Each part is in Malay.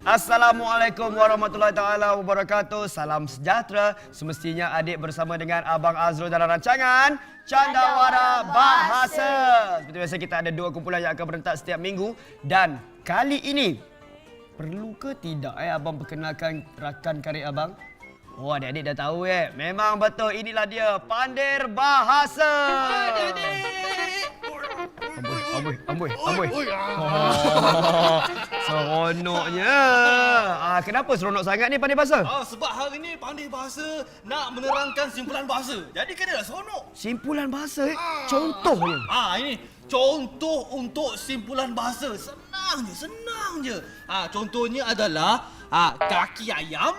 Assalamualaikum warahmatullahi taala wabarakatuh. Salam sejahtera. Semestinya adik bersama dengan Abang Azrul dalam rancangan Candawara Bahasa. Seperti biasa kita ada 2 kumpulan yang akan berentak setiap minggu dan kali ini perlu ke tidak abang perkenalkan rakan karib abang? Oh, adik-adik dah tahu Memang betul, inilah dia Pandir Bahasa. Amboi. Seronoknya. Kenapa seronok sangat ni Pandir Bahasa? Sebab hari ni Pandir Bahasa nak menerangkan simpulan bahasa. Jadi kena seronok. Simpulan bahasa Contohnya? Ini contoh untuk simpulan bahasa. Senang je. Contohnya adalah kaki ayam,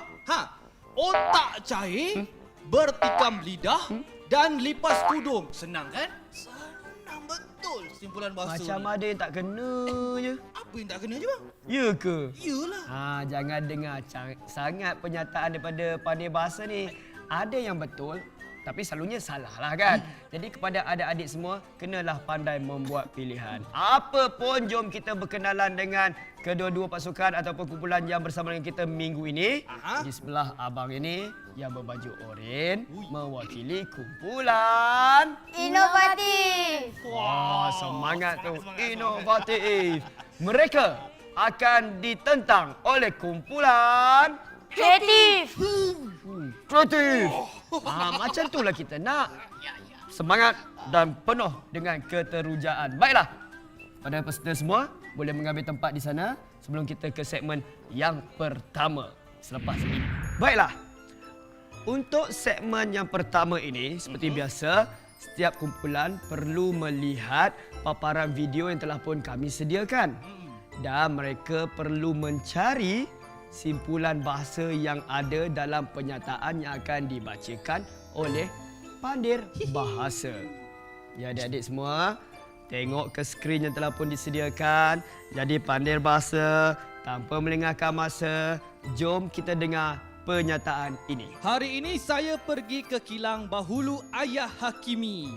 otak cair, bertikam lidah dan lipas kudung. Senang kan? Senang betul simpulan bahasa. Macam ni. ada yang tak kena je. Apa yang tak kena je bang? Ya ke? Iyalah. Jangan dengar sangat pernyataan daripada Pandir Bahasa ni. Ada yang betul, tapi selalunya salah lah kan. Jadi kepada adik-adik semua, kenalah pandai membuat pilihan. Apa pun, jom kita berkenalan dengan kedua-dua pasukan ataupun kumpulan yang bersama dengan kita minggu ini. Di sebelah abang ini yang berbaju oren mewakili kumpulan Inovatif. Wah, semangat tu. Inovatif. Mereka akan ditentang oleh kumpulan Kreatif. kreatif. Macam itulah kita nak. Semangat dan penuh dengan keterujaan. Baiklah. Pada peserta semua, boleh mengambil tempat di sana sebelum kita ke segmen yang pertama selepas ini. Baiklah. Untuk segmen yang pertama ini, seperti biasa, setiap kumpulan perlu melihat paparan video yang telah pun kami sediakan. Dan mereka perlu mencari simpulan bahasa yang ada dalam penyataan yang akan dibacakan oleh Pandir Bahasa. Ya, adik-adik semua, tengok ke skrin yang telah pun disediakan. Jadi Pandir Bahasa, tanpa melengahkan masa, jom kita dengar pernyataan ini. Hari ini saya pergi ke kilang Bahulu Ayah Hakimi.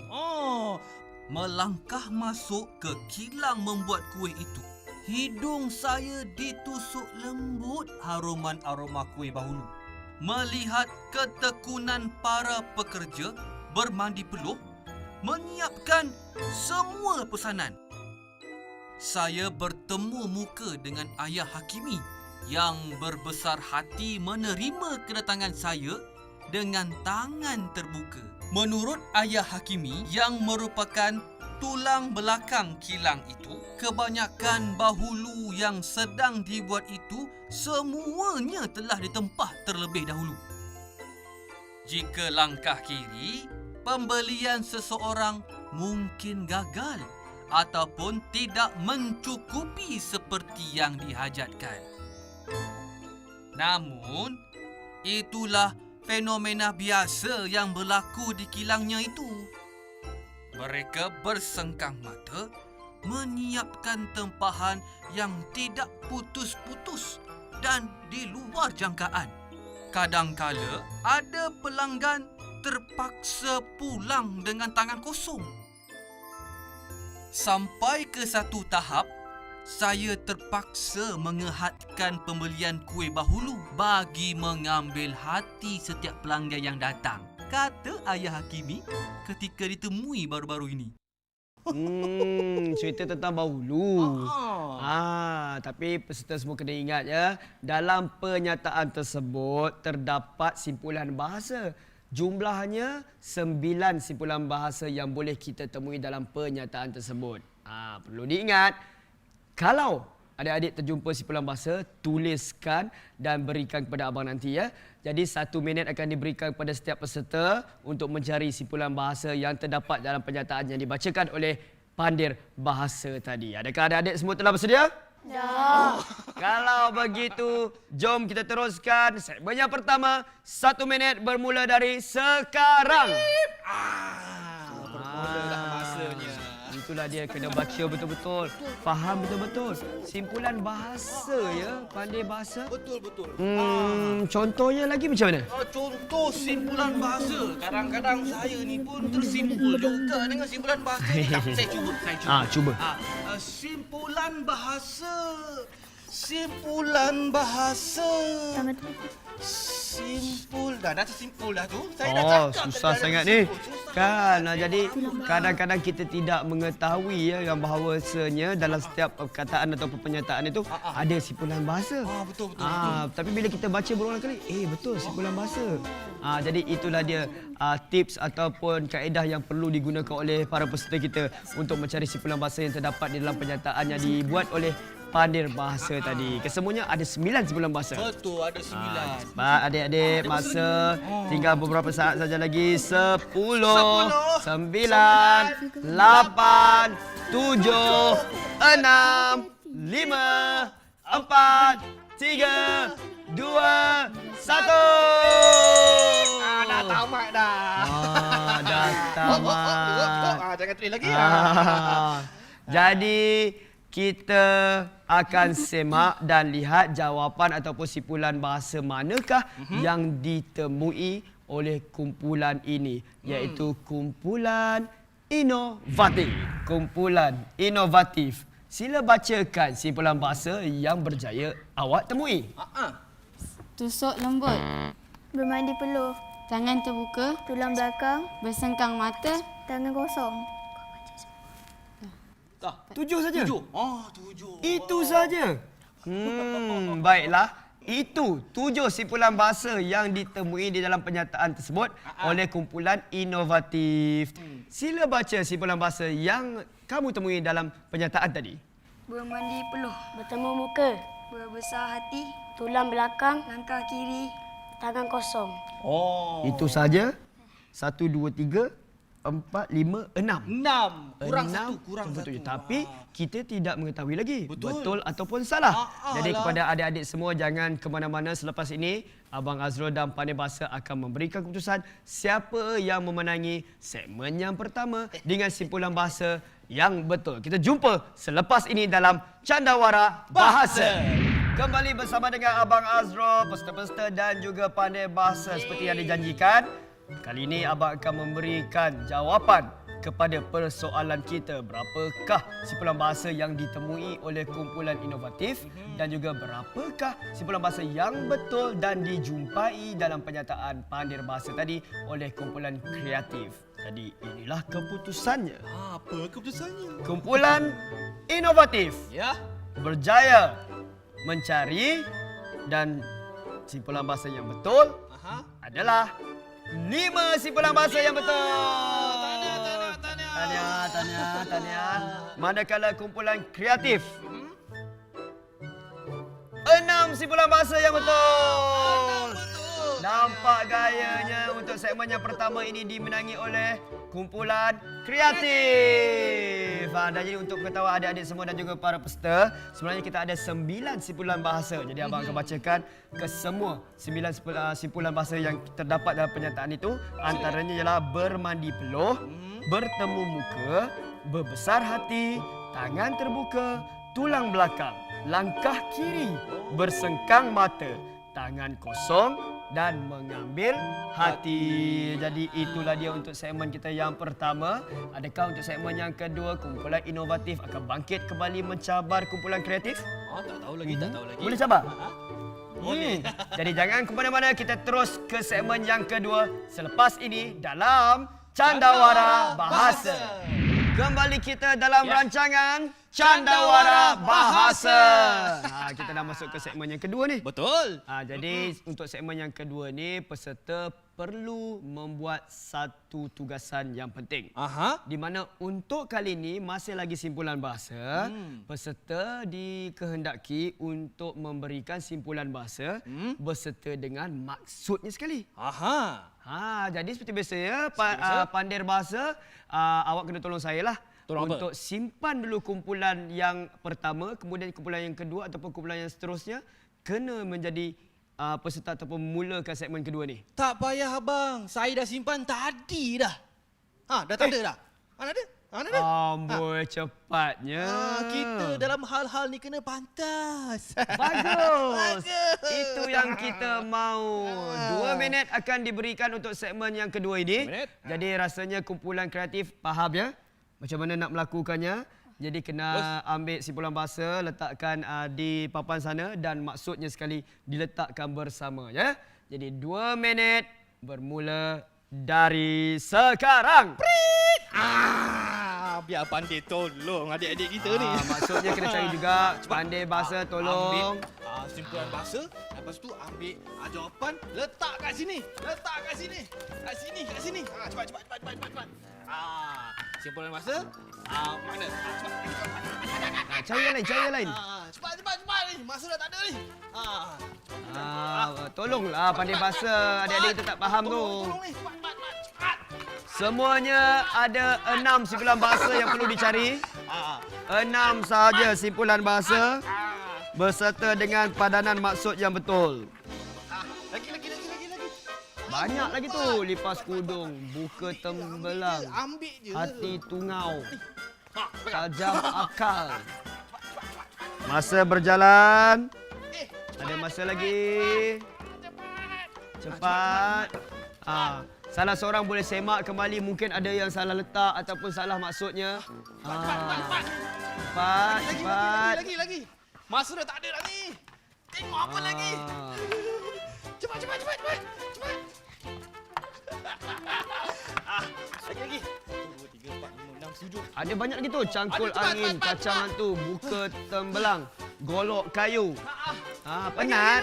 Melangkah masuk ke kilang membuat kuih itu. Hidung saya ditusuk lembut haruman aroma kuih bahulu. Melihat ketekunan para pekerja bermandi peluh, menyiapkan semua pesanan. Saya bertemu muka dengan Ayah Hakimi yang berbesar hati menerima kedatangan saya dengan tangan terbuka. Menurut Ayah Hakimi yang merupakan tulang belakang kilang itu, kebanyakan bahulu yang sedang dibuat itu semuanya telah ditempah terlebih dahulu. Jika langkah kiri, pembelian seseorang mungkin gagal ataupun tidak mencukupi seperti yang dihajatkan. Namun, itulah fenomena biasa yang berlaku di kilangnya itu. Mereka bersengkang mata menyiapkan tempahan yang tidak putus-putus dan di luar jangkaan. Kadangkala ada pelanggan terpaksa pulang dengan tangan kosong. Sampai ke satu tahap, saya terpaksa mengehadkan pembelian kuih bahulu bagi mengambil hati setiap pelanggan yang datang, kata Ayah Hakimi ketika ditemui baru-baru ini. Cerita tentang bahulu. Tapi peserta semua kena ingat dalam pernyataan tersebut terdapat simpulan bahasa. Jumlahnya 9 simpulan bahasa yang boleh kita temui dalam pernyataan tersebut. Perlu diingat, kalau adik-adik terjumpa simpulan bahasa, tuliskan dan berikan kepada abang nanti Jadi 1 minit akan diberikan kepada setiap peserta untuk mencari simpulan bahasa yang terdapat dalam pernyataan yang dibacakan oleh Pandir Bahasa tadi. Adakah adik-adik semua telah bersedia? Dah. Kalau begitu, jom kita teruskan segmen yang pertama. 1 minit bermula dari sekarang. Itulah dia, kena baca betul-betul. Faham betul-betul. Simpulan bahasa Pandir Bahasa. Betul. Contohnya lagi macam mana? Contoh simpulan bahasa. Kadang-kadang saya ni pun tersimpul juga dengan simpulan bahasa. Saya cuba. Cuba. Simpulan bahasa. Simpulan bahasa. Simpul dah simpul dah tu. Saya dah cakap Susah tadi sangat ada ni. simpul. Susah. Kan, jadi kadang-kadang kita tidak mengetahui ya yang bahawasanya dalam setiap perkataan atau pernyataan itu ada simpulan bahasa. Betul. Tapi bila kita baca berulang kali, betul simpulan bahasa. Jadi itulah dia tips ataupun kaedah yang perlu digunakan oleh para peserta kita untuk mencari simpulan bahasa yang terdapat di dalam pernyataan yang dibuat oleh Pandir Bahasa tadi. Kesemuanya ada 9 simpulan bahasa. Betul, ada 9. Sebab adik-adik masa tinggal beberapa saat saja lagi. 10, 9, 8, 7, 6, 5, 4, 3, 2, 1. Dah tamat dah. Dah tamat. Jangan train lagi. Jadi kita akan semak dan lihat jawapan ataupun simpulan bahasa manakah yang ditemui oleh kumpulan ini, iaitu kumpulan inovatif. Kumpulan inovatif. Sila bacakan simpulan bahasa yang berjaya awak temui. Tusuk lembut, Bermandi peluh. tangan terbuka, Tulang belakang. bersengkang mata, Tangan kosong. 7 saja. 7. 7. Itu saja. Baiklah. Itu 7 simpulan bahasa yang ditemui di dalam pernyataan tersebut oleh kumpulan inovatif. Sila baca simpulan bahasa yang kamu temui dalam pernyataan tadi. Bermandi peluh. Bertemu muka. Berbesar hati. Tulang belakang. Langkah kiri. Tangan kosong. Itu saja. 1, 2, 3, 4, 5, 6. 6. Kurang 6, 1. Kurang 1. Tapi kita tidak mengetahui lagi Betul. ataupun salah. Jadi alah. kepada adik-adik semua, jangan ke mana-mana. Selepas ini Abang Azrul dan Pandai Bahasa akan memberikan keputusan siapa yang memenangi segmen yang pertama dengan simpulan bahasa yang betul. Kita jumpa selepas ini dalam Candawara Bahasa. Kembali bersama dengan Abang Azrul, peserta-peserta dan juga Pandai Bahasa seperti yang dijanjikan. Kali ini Abang akan memberikan jawapan kepada persoalan kita. Berapakah simpulan bahasa yang ditemui oleh kumpulan inovatif dan juga berapakah simpulan bahasa yang betul dan dijumpai dalam pernyataan Pandir Bahasa tadi oleh kumpulan kreatif. Jadi inilah keputusannya. Apa keputusannya? Kumpulan inovatif Ya. berjaya mencari dan simpulan bahasa yang betul adalah 5 simpulan bahasa yang betul. Tahniah. Manakala kumpulan kreatif 6 simpulan bahasa yang betul. Nampak gayanya untuk segmen yang pertama ini dimenangi oleh kumpulan kreatif. Dan jadi untuk pengetahuan adik-adik semua dan juga para peserta, sebenarnya kita ada 9 simpulan bahasa. Jadi abang akan bacakan ke semua 9 simpulan bahasa yang terdapat dalam pernyataan itu. Antaranya ialah bermandi peluh, bertemu muka, berbesar hati, tangan terbuka, tulang belakang, langkah kiri, bersengkang mata, tangan kosong dan mengambil hati. Jadi itulah dia untuk segmen kita yang pertama. Adakah untuk segmen yang kedua kumpulan inovatif akan bangkit kembali mencabar kumpulan kreatif? Tak tahu lagi. Boleh cabar? Boleh. Jadi jangan ke mana-mana, kita terus ke segmen yang kedua selepas ini dalam Candawara Bahasa. Kembali kita dalam rancangan Candawara Bahasa. Kita dah masuk ke segmen yang kedua ni. Betul. Jadi untuk segmen yang kedua ni, peserta perlu membuat satu tugasan yang penting. Di mana untuk kali ini masih lagi simpulan bahasa. Peserta dikehendaki untuk memberikan simpulan bahasa berserta dengan maksudnya sekali. Jadi seperti biasa ya, Pandir Bahasa, awak kena tolong saya lah. Untuk simpan dulu kumpulan yang pertama, kemudian kumpulan yang kedua ataupun kumpulan yang seterusnya kena menjadi peserta ataupun mulakan segmen kedua ni. Tak payah abang. Saya dah simpan tadi dah. Dah tak ada dah. Mana ada? Amboi, cepatnya. Kita dalam hal-hal ni kena pantas. Bagus. Itu yang kita mahu. 2 minit akan diberikan untuk segmen yang kedua ini. Jadi rasanya kumpulan kreatif faham ya? Macam mana nak melakukannya. Jadi kena ambil simpulan bahasa, letakkan di papan sana dan maksudnya sekali diletakkan bersama. Ya. Jadi 2 minit bermula dari sekarang. Biar pandai tolong adik-adik kita ni. Maksudnya kena cari juga pandai bahasa tolong. Ambil simpulan bahasa, lepas tu ambil jawapan, letak kat sini. Letak kat sini. Kat sini, kat sini. Cepat. Simpulan bahasa, mana? Cepat. Cari yang lain. Cepat ni. Masa dah tak ada ni. Tolonglah pandai bahasa. Adik-adik kita tak faham tu. Tolong ni. Cepat. Semuanya ada 6 simpulan bahasa yang perlu dicari. 6 sahaja simpulan bahasa berserta dengan padanan maksud yang betul. Lagi. Banyak lagi tu. Lipas kudung, buka tembelang, Ambil je. hati tungau, tajam akal. Masa berjalan. Ada masa lagi. Cepat. Salah seorang boleh semak kembali, mungkin ada yang salah letak ataupun salah maksudnya. Cepat. Lagi. Masa dah tak ada dah ni. Tengok apa lagi. Cepat. Lagi. 1, 2, 3, 4, 5, 6, 7. Ada banyak lagi tu. Cangkul Cepat. angin, kacang hantu, buka tembelang, golok kayu. Penat.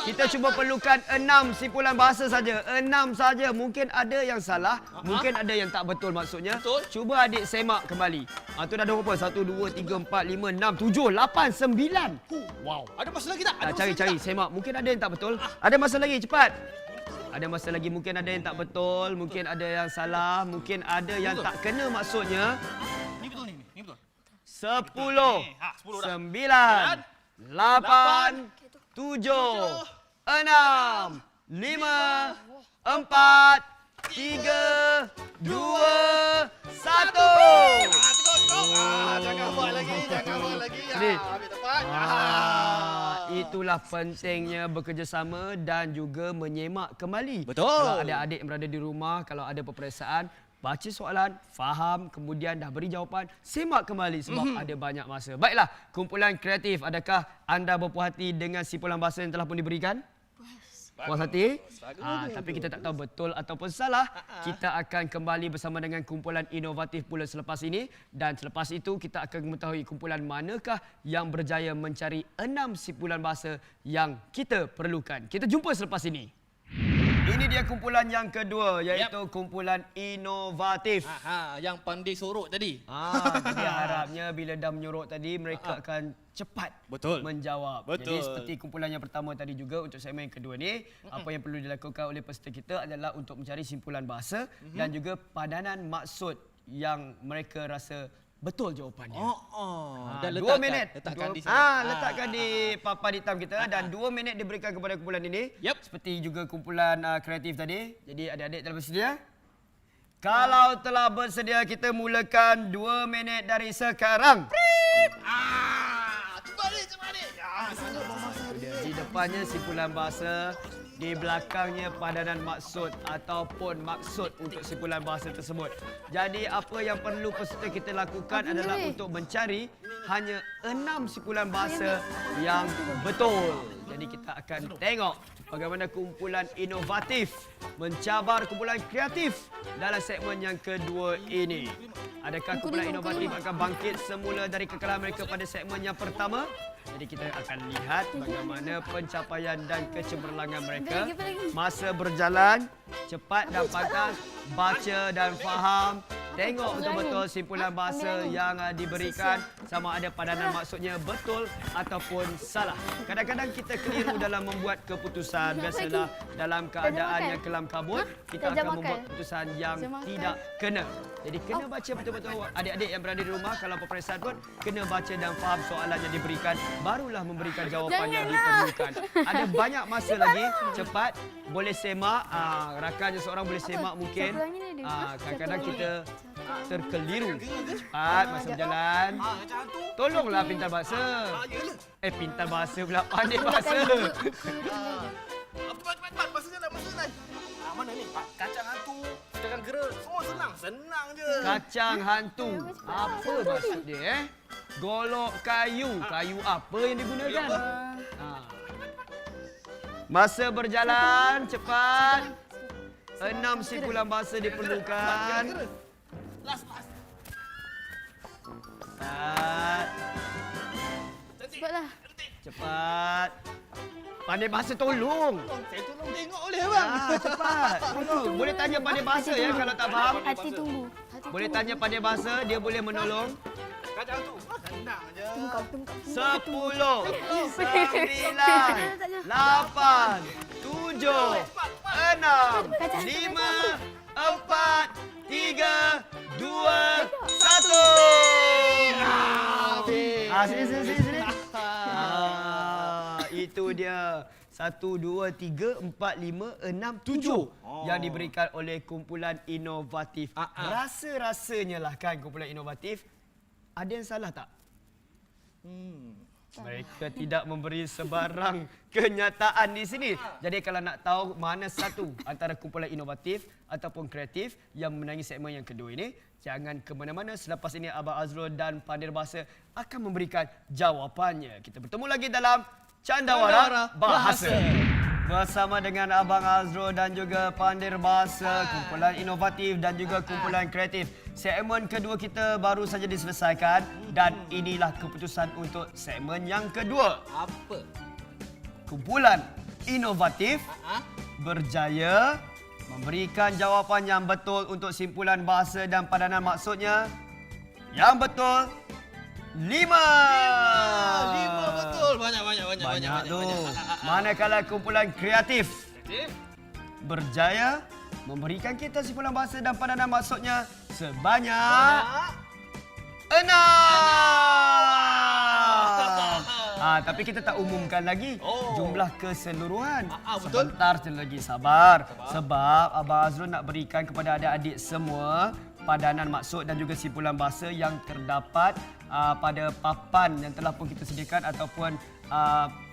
Kita cuba perlukan 6 simpulan bahasa saja. 6 saja. Mungkin ada yang salah, mungkin ada yang tak betul maksudnya. Betul. Cuba adik semak kembali. Tu dah ada berapa? 1, 2, 3, 4, 5, 6, 7, 8, 9. Wow. Ada masa lagi tak? Cari, semak. Mungkin ada yang tak betul. Ada masa lagi, cepat. Ada masa lagi, mungkin ada yang tak betul, mungkin ada yang salah, mungkin ada yang tak kena maksudnya. Ni betul ni. Ni betul. 10, 10 dah. 9, 8, 7, 6, 5, 4, 3, 2, 1. Jangan buat lagi. Ni. Ambil tempat. Itulah pentingnya bekerjasama dan juga menyemak kembali. Betul. Kalau adik-adik yang berada di rumah, kalau ada peperiksaan, baca soalan, faham, kemudian dah beri jawapan, semak kembali sebab ada banyak masa. Baiklah, kumpulan kreatif, adakah anda berpuas hati dengan simpulan bahasa yang telah pun diberikan? Puas hati? Tapi kita tak tahu betul ataupun salah. Kita akan kembali bersama dengan kumpulan inovatif pula selepas ini. Dan selepas itu kita akan mengetahui kumpulan manakah yang berjaya mencari 6 simpulan bahasa yang kita perlukan. Kita jumpa selepas ini. Ini dia kumpulan yang kedua, iaitu kumpulan inovatif. Yang pandai sorok tadi. Jadi harapnya bila dah menyorok tadi, mereka akan cepat menjawab. Betul. Jadi seperti kumpulan yang pertama tadi juga, untuk segmen yang kedua ni, apa yang perlu dilakukan oleh peserta kita adalah untuk mencari simpulan bahasa dan juga padanan maksud yang mereka rasa betul jawapannya. Dan 2 minit. Letakkan di sana. Letakkan di papan hitam kita dan 2 minit diberikan kepada kumpulan ini. Yep. Seperti juga kumpulan kreatif tadi. Jadi adik-adik telah bersedia? Kalau telah bersedia, kita mulakan 2 minit dari sekarang. Cepat ni. Di depannya simpulan bahasa, di belakangnya padanan maksud ataupun maksud untuk simpulan bahasa tersebut. Jadi apa yang perlu peserta kita lakukan adalah untuk mencari hanya 6 simpulan bahasa yang betul. Jadi kita akan tengok bagaimana kumpulan inovatif mencabar kumpulan kreatif dalam segmen yang kedua ini. Adakah kumpulan inovatif akan bangkit semula dari kekalahan mereka pada segmen yang pertama? Jadi kita akan lihat bagaimana pencapaian dan kecemerlangan mereka. Masa berjalan, cepat dan pantas, baca dan faham. Tengok betul-betul simpulan bahasa yang diberikan, sama ada padanan maksudnya betul ataupun salah. Kadang-kadang kita keliru dalam membuat keputusan. Biasalah dalam keadaan yang kelam kabut, kita akan membuat keputusan yang tidak kena. Jadi kena baca betul-betul, adik-adik yang berada di rumah, kalau peperiksaan pun kena baca dan faham soalan yang diberikan, barulah memberikan jawapan yang diperlukan. Ada banyak masa lagi, cepat, boleh semak, rakannya seorang boleh semak mungkin. Kadang-kadang kita terkeliru. Cepat, masa berjalan. Tolonglah pintar bahasa. Pintar bahasa pula, pandai bahasa. Cepat. Masa jalan. Mana ni? Kacang hantu. Sekarang kira semua senang je. Kacang hantu. Apa maksud dia Golok kayu. Kayu apa yang digunakan? Ha. Masa berjalan cepat. 6 simpulan bahasa diperlukan. Last. Cepat. Cepatlah. Cepat. Pandai bahasa tolong. Saya tolong tengok boleh bang? Cepat. Tolong. Boleh tanya pandai bahasa ya kalau tak faham. Hati tunggu. Boleh tanya pandai bahasa, dia boleh menolong. Kacang tu. Senang je. 10, 9, 8, 7, 6, 5, 4, 3, 2, 1. Sini. Itu dia. 1, 2, 3, 4, 5, 6, 7 yang diberikan oleh kumpulan inovatif. Rasa-rasanya lah kan kumpulan inovatif. Ada yang salah tak? Mereka tidak memberi sebarang kenyataan di sini. Jadi kalau nak tahu mana satu antara kumpulan inovatif ataupun kreatif yang memenangi segmen yang kedua ini, jangan ke mana-mana. Selepas ini Abang Azrul dan Pandir Bahasa akan memberikan jawapannya. Kita bertemu lagi dalam Candawara Bahasa. Bersama dengan Abang Azrul dan juga Pandir Bahasa, kumpulan inovatif dan juga kumpulan kreatif. Segmen kedua kita baru saja diselesaikan dan inilah keputusan untuk segmen yang kedua. Apa? Kumpulan inovatif berjaya memberikan jawapan yang betul untuk simpulan bahasa dan padanan maksudnya. Yang betul 5. 5 betul. Banyak tu. Manakala kumpulan kreatif berjaya memberikan kita simpulan bahasa dan padanan maksudnya sebanyak 6. Tapi kita tak umumkan lagi jumlah keseluruhan. Betul. Sebentar je lagi, sabar. Sebab Abang Azrul nak berikan kepada adik-adik semua padanan maksud dan juga simpulan bahasa yang terdapat pada papan yang telah pun kita sediakan ataupun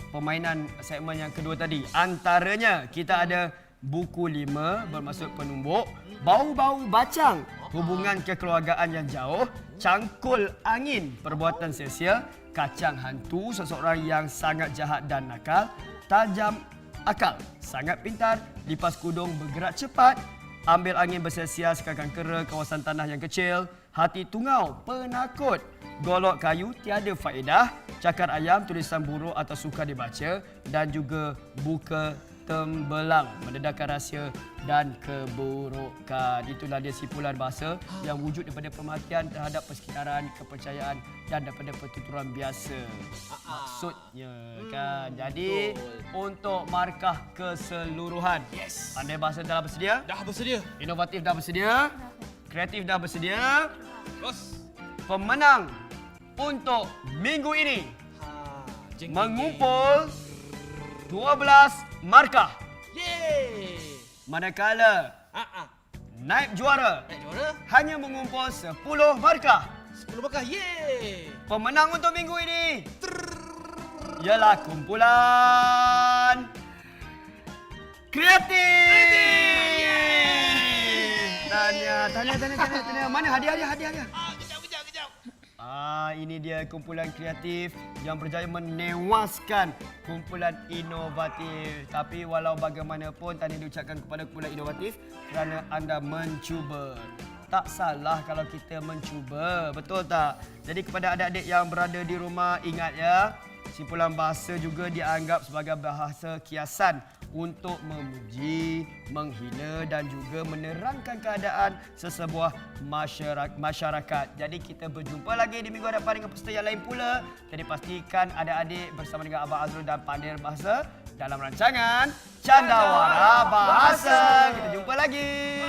permainan segmen yang kedua tadi. Antaranya kita ada buku 5 bermaksud penumbuk, bau-bau bacang, hubungan kekeluargaan yang jauh, cangkul angin, perbuatan sia-sia, kacang hantu, seseorang yang sangat jahat dan nakal, tajam akal, sangat pintar, lipas kudung, bergerak cepat, ambil angin bersia-sia, sekarang kera, kawasan tanah yang kecil, hati tungau, penakut, golok kayu, tiada faedah, cakar ayam, tulisan buruk atau suka dibaca dan juga buka tembelang, mendedahkan rahsia dan keburukan. Itulah dia simpulan bahasa yang wujud daripada pemerhatian terhadap persekitaran, kepercayaan dan daripada pertuturan biasa. Maksudnya kan. Jadi untuk markah keseluruhan. Pandai bahasa dah bersedia? Dah bersedia. Inovatif dah bersedia? Kreatif dah bersedia? Bos. Pemenang untuk minggu ini mengumpul 12 markah. Yeay. Manakala naib juara Naik juara. hanya mengumpul 10 markah. 10 bakal. Yeay. Pemenang untuk minggu ini ialah kumpulan kreatif. Tanya. Mana hadiah? Kejap. Ini dia kumpulan kreatif yang berjaya menewaskan kumpulan inovatif. Tapi walau bagaimanapun, tahniah diucapkan kepada kumpulan inovatif kerana anda mencuba. Tak salah kalau kita mencuba, betul tak? Jadi kepada adik-adik yang berada di rumah, ingat ya, simpulan bahasa juga dianggap sebagai bahasa kiasan untuk memuji, menghina dan juga menerangkan keadaan sesebuah masyarakat. Jadi kita berjumpa lagi di minggu hadapan dengan peserta yang lain pula. Jadi pastikan adik-adik bersama dengan Abang Azrul dan Pandir Bahasa dalam rancangan Candawara Bahasa. Kita jumpa lagi.